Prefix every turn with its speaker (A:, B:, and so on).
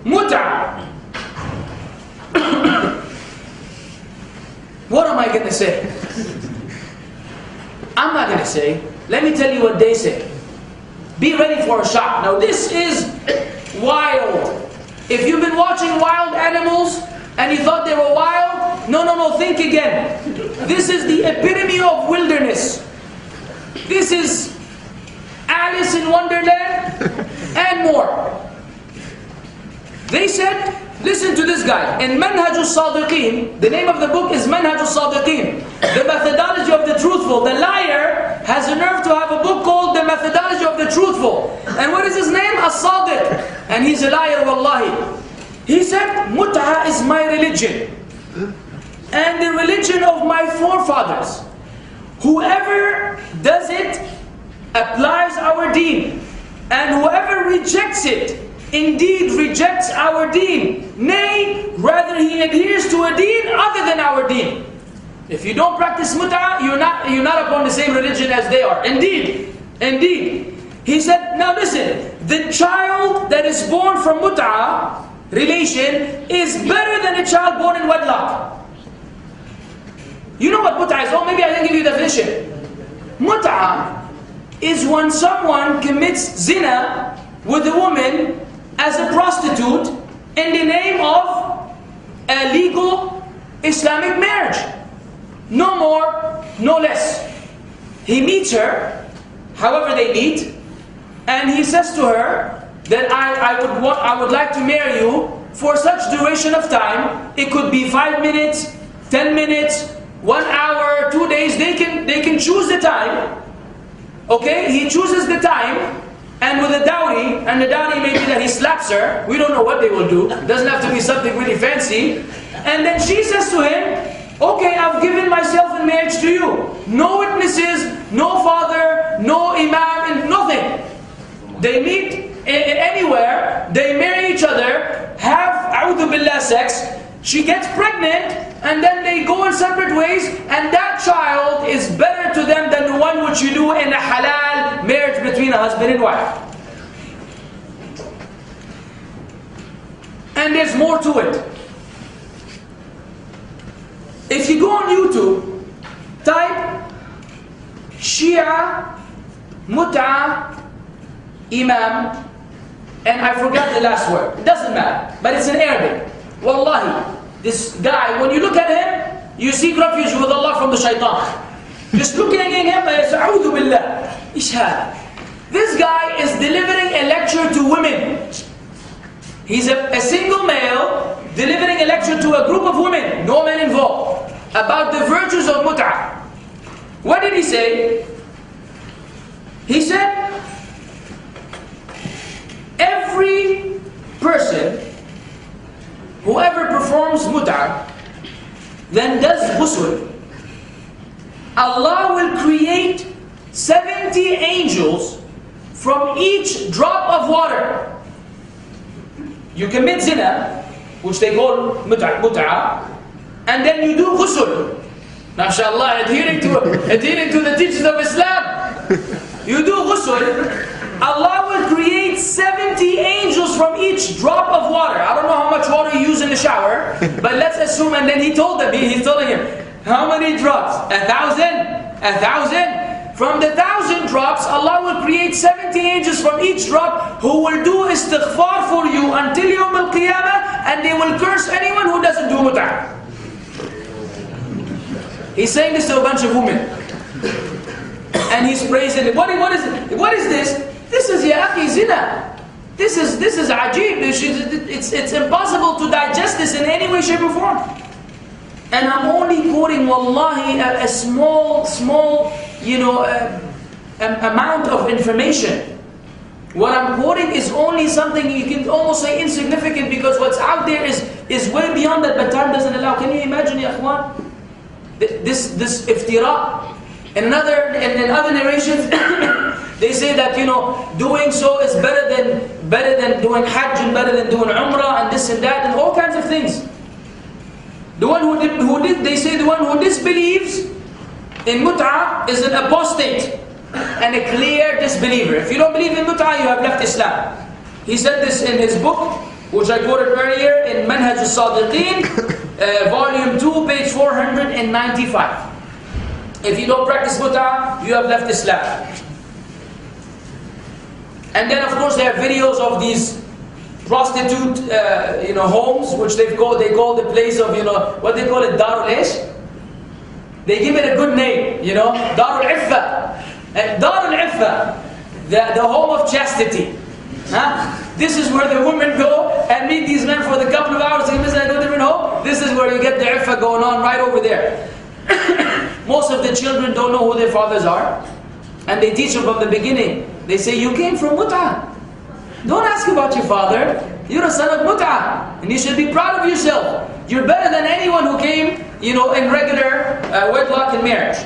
A: Muta. What am I going to say? I'm not going to say. Let me tell you what they say. Be ready for a shock. Now this is wild. If you've been watching wild animals and you thought they were wild, no, think again. This is the epitome of wilderness. This is Alice in Wonderland and more. They said, listen to this guy. In Manhaj al-Sadiqeen, the name of the book is Manhaj al-Sadiqeen, the methodology of the truthful. The liar has a nerve to have a book called the methodology of the truthful. And what is his name? As-Sadiq. And he's a liar, wallahi. He said, Mut'a is my religion. And the religion of my forefathers. Whoever does it applies our deen. And whoever rejects it, indeed rejects our deen. Nay, rather he adheres to a deen other than our deen. If you don't practice mut'a, you're not upon the same religion as they are. Indeed. He said, now listen, the child that is born from mut'a relation is better than a child born in wedlock. You know what mut'a is? Oh, maybe I didn't give you the definition. Mut'a is when someone commits zina with a woman as a prostitute in the name of a legal Islamic marriage. No more, no less. He meets her, however they meet, and he says to her that I would like to marry you for such duration of time. It could be 5 minutes, 10 minutes, 1 hour, 2 days. They can choose the time. Okay, he chooses the time. And with a dowry, and the dowry may be that he slaps her. We don't know what they will do. It doesn't have to be something really fancy. And then she says to him, okay, I've given myself in marriage to you. No witnesses, no father, no imam, and nothing. They meet anywhere, they marry each other, have a'udhu billah sex, she gets pregnant, and then they go in separate ways, and that child is better to them than the one which you do in a halal marriage between a husband and wife. And there's more to it. If you go on YouTube, type Shia Mut'a Imam, and I forgot the last word. It doesn't matter, but it's in Arabic. Wallahi, this guy, when you look at him, you seek refuge with Allah from the shaitan. Just looking at him, A'udhu billah. This guy is delivering a lecture to women. He's a single male delivering a lecture to a group of women, no men involved, about the virtues of mut'ah. What did he say? He said, every person, whoever performs mut'ah, then does ghusl, Allah will create 70 angels from each drop of water. You commit zina, which they call mut'ah, and then you do ghusl. MashaAllah, adhering to the teachings of Islam. You do ghusl. Allah will create 70 angels from each drop of water. I don't know how much water you use in the shower, but let's assume, and then he's telling him, how many drops? 1,000? 1,000? From the 1,000 drops, Allah will create 70 angels from each drop who will do istighfar for you until Yawm al-Qiyamah, and they will curse anyone who doesn't do mut'ah. He's saying this to a bunch of women. And he's praising it. What is it? What is this? This is ya akhi zina. This is ajib. It's impossible to digest this in any way, shape or form. And I'm only quoting wallahi a small amount of information. What I'm quoting is only something you can almost say insignificant, because what's out there is way beyond that, but time doesn't allow. Can you imagine, ya akhwan? This iftira. In other narrations, they say that doing so is better than doing hajj, and better than doing umrah, and this and that, and all kinds of things. The one they say the one who disbelieves in mut'ah is an apostate and a clear disbeliever. If you don't believe in mut'ah, you have left Islam. He said this in his book, which I quoted earlier, in Manhaj al-Sadiqeen, volume 2, page 495. If you don't practice muta, you have left Islam. And then, of course, there are videos of these prostitute, homes, which they call the place of, what they call it, Darul Ish. They give it a good name, Darul Iffa. Darul Iffa, the home of chastity. This is where the women go and meet these men for the couple of hours. They go to a different home. This is where you get the Iffa going on right over there. Most of the children don't know who their fathers are. And they teach them from the beginning. They say, you came from Muta. Don't ask about your father. You're a son of Muta. And you should be proud of yourself. You're better than anyone who came, in regular wedlock and marriage.